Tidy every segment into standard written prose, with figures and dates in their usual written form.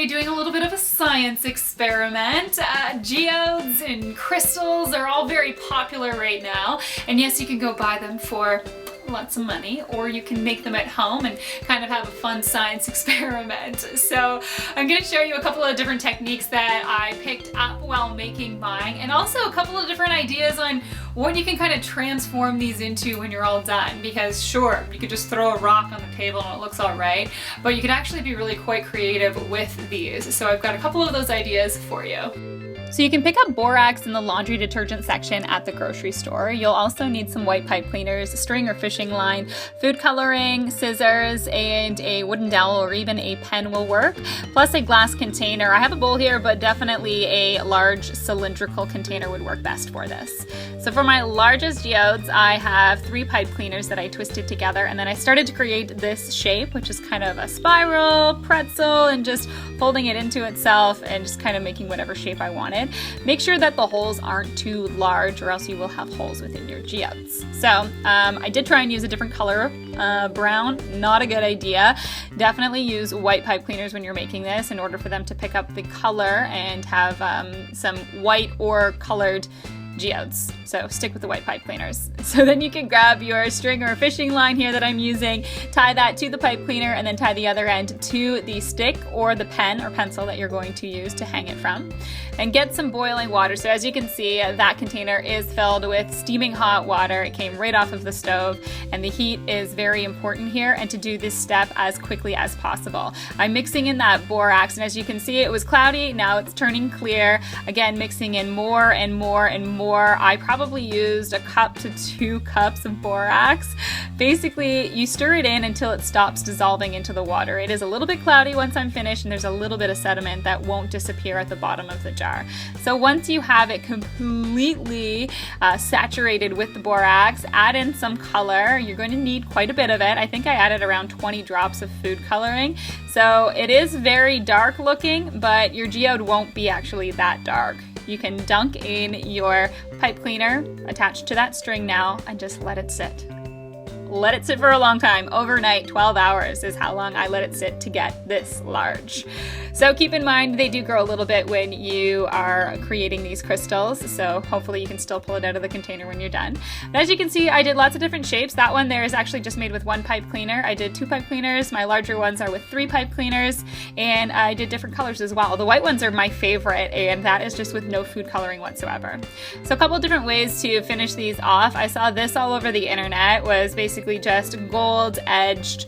be doing a little bit of a science experiment. Geodes and crystals are all very popular right now, and yes, you can go buy them for lots of money, or you can make them at home and kind of have a fun science experiment. So I'm going to show you a couple of different techniques that I picked up while making mine, and also a couple of different ideas on what you can kind of transform these into when you're all done. Because sure, you could just throw a rock on the table and it looks all right, but you can actually be really quite creative with these. So I've got a couple of those ideas for you. So you can pick up borax in the laundry detergent section at the grocery store. You'll also need some white pipe cleaners, string or fishing line, food coloring, scissors, and a wooden dowel or even a pen will work, plus a glass container. I have a bowl here, but definitely a large cylindrical container would work best for this. So for my largest geodes, I have 3 pipe cleaners that I twisted together, and then I started to create this shape, which is kind of a spiral, pretzel, and just folding it into itself and just kind of making whatever shape I wanted. Make sure that the holes aren't too large, or else you will have holes within your geodes. So I did try and use a different color, brown, not a good idea. Definitely use white pipe cleaners when you're making this in order for them to pick up the color and have some white or colored geodes. So stick with the white pipe cleaners. So then you can grab your string or fishing line here that I'm using, tie that to the pipe cleaner, and then tie the other end to the stick or the pen or pencil that you're going to use to hang it from. And get some boiling water. So as you can see, that container is filled with steaming hot water. It came right off of the stove, and the heat is very important here, and to do this step as quickly as possible. I'm mixing in that borax, and as you can see, it was cloudy, now it's turning clear. Again, mixing in more and more and more. I probably used 1 cup to 2 cups of borax. Basically, you stir it in until it stops dissolving into the water. It is a little bit cloudy once I'm finished, and there's a little bit of sediment that won't disappear at the bottom of the jar. So once you have it completely saturated with the borax, add in some color. You're going to need quite a bit of it. I think I added around 20 drops of food coloring. So it is very dark looking, but your geode won't be actually that dark. You can dunk in your pipe cleaner attached to that string now and just let it sit. Let it sit for a long time. Overnight, 12 hours is how long I let it sit to get this large. So keep in mind, they do grow a little bit when you are creating these crystals, so hopefully you can still pull it out of the container when you're done. But as you can see, I did lots of different shapes. That one there is actually just made with 1 pipe cleaner. I did 2 pipe cleaners. My larger ones are with 3 pipe cleaners, and I did different colors as well. The white ones are my favorite, and that is just with no food coloring whatsoever. So a couple of different ways to finish these off. I saw this all over the internet, was basically just gold edged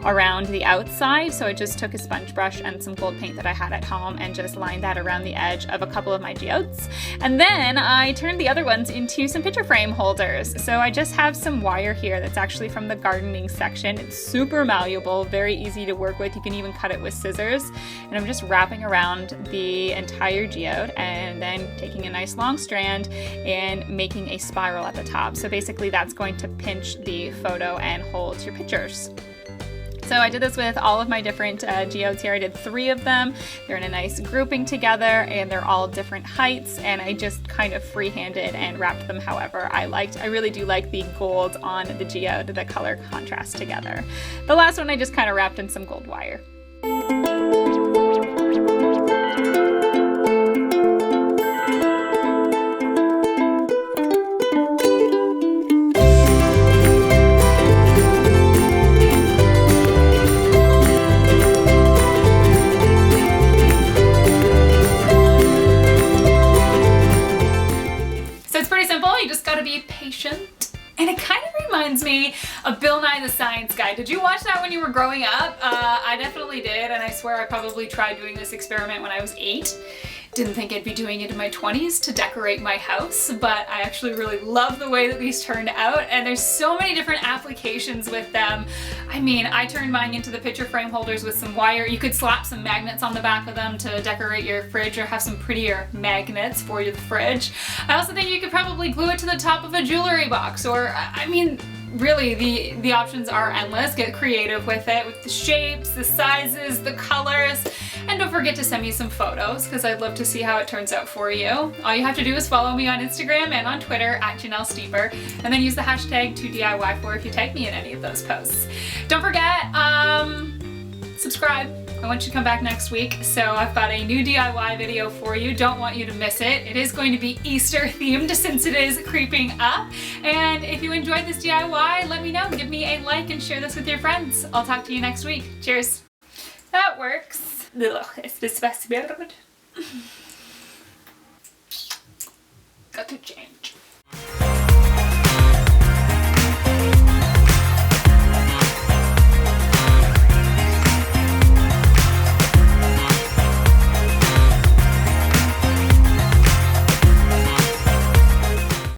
around the outside. So I just took a sponge brush and some gold paint that I had at home and just lined that around the edge of a couple of my geodes. And then I turned the other ones into some picture frame holders. So I just have some wire here that's actually from the gardening section. It's super malleable, very easy to work with. You can even cut it with scissors. And I'm just wrapping around the entire geode and then taking a nice long strand and making a spiral at the top. So basically that's going to pinch the photo and hold your pictures. So I did this with all of my different geodes here. I did 3 of them. They're in a nice grouping together, and they're all different heights, and I just kind of freehanded and wrapped them however I liked. I really do like the gold on the geode, the color contrast together. The last one I just kind of wrapped in some gold wire. And it kind of reminds me of Bill Nye the Science Guy. Did you watch that when you were growing up? I definitely did, and I swear I probably tried doing this experiment when I was 8. Didn't think I'd be doing it in my 20s to decorate my house, but I actually really love the way that these turned out, and there's so many different applications with them. I mean, I turned mine into the picture frame holders with some wire. You could slap some magnets on the back of them to decorate your fridge or have some prettier magnets for your fridge. I also think you could probably glue it to the top of a jewelry box, or, I mean, really, the options are endless. Get creative with it, with the shapes, the sizes, the colors, and don't forget to send me some photos because I'd love to see how it turns out for you. All you have to do is follow me on Instagram and on Twitter at Janelle Steeper, and then use the hashtag toDIYfor if you tag me in any of those posts. Don't forget, subscribe. I want you to come back next week. So I've got a new DIY video for you. Don't want you to miss it. It is going to be Easter themed since it is creeping up. And if you enjoyed this DIY, let me know. Give me a like and share this with your friends. I'll talk to you next week. Cheers. That works. Ugh, it's the best. Got to change.